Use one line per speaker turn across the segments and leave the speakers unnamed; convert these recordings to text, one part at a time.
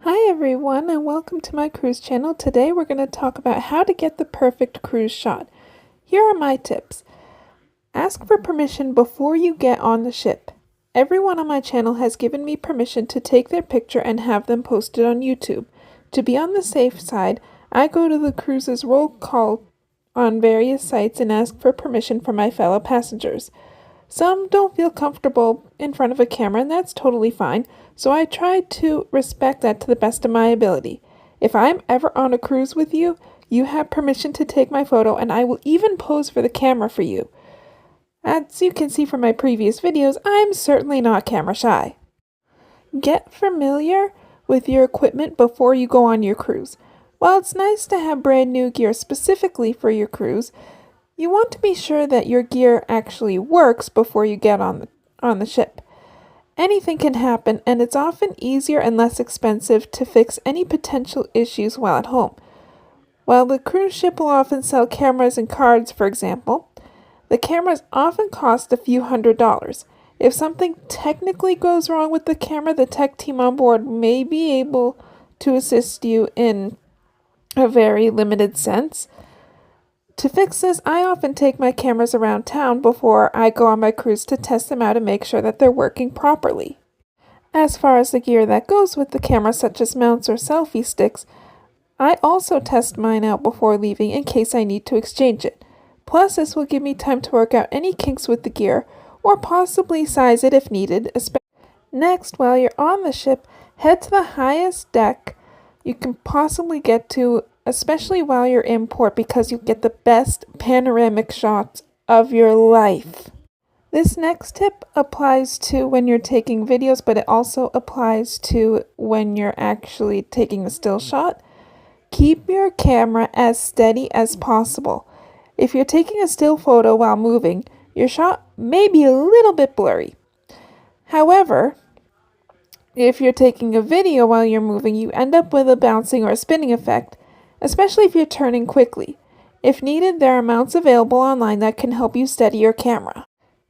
Hi everyone and welcome to my cruise channel. Today we're going to talk about how to get the perfect cruise shot. Here are my tips. Ask for permission before you get on the ship. Everyone on my channel has given me permission to take their picture and have them posted on YouTube. To be on the safe side, I go to the cruise's roll call on various sites and ask for permission from my fellow passengers. Some don't feel comfortable in front of a camera, and that's totally fine, so I try to respect that to the best of my ability. If I'm ever on a cruise with you, you have permission to take my photo, and I will even pose for the camera for you. As you can see from my previous videos, I'm certainly not camera shy. Get familiar with your equipment before you go on your cruise. While it's nice to have brand new gear specifically for your cruise, you want to be sure that your gear actually works before you get on the ship. Anything can happen, and it's often easier and less expensive to fix any potential issues while at home. While the cruise ship will often sell cameras and cards, for example, the cameras often cost a few $100s. If something technically goes wrong with the camera, the tech team on board may be able to assist you in a very limited sense. To fix this, I often take my cameras around town before I go on my cruise to test them out and make sure that they're working properly. As far as the gear that goes with the camera, such as mounts or selfie sticks, I also test mine out before leaving in case I need to exchange it. Plus, this will give me time to work out any kinks with the gear or possibly size it if needed. Next, while you're on the ship, head to the highest deck you can possibly get to, especially while you're in port, because you get the best panoramic shots of your life. This next tip applies to when you're taking videos, but it also applies to when you're actually taking a still shot. Keep your camera as steady as possible. If you're taking a still photo while moving, your shot may be a little bit blurry. However, if you're taking a video while you're moving, you end up with a bouncing or a spinning effect, especially if you're turning quickly. If needed, there are mounts available online that can help you steady your camera.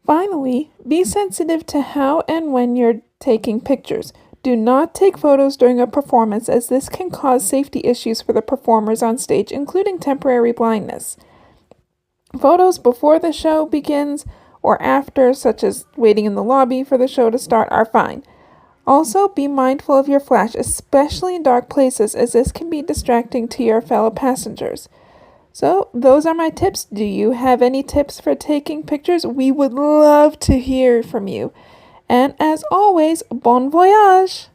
Finally, be sensitive to how and when you're taking pictures. Do not take photos during a performance, as this can cause safety issues for the performers on stage, including temporary blindness. Photos before the show begins or after, such as waiting in the lobby for the show to start, are fine. Also, be mindful of your flash, especially in dark places, as this can be distracting to your fellow passengers. So, those are my tips. Do you have any tips for taking pictures? We would love to hear from you. And as always, bon voyage!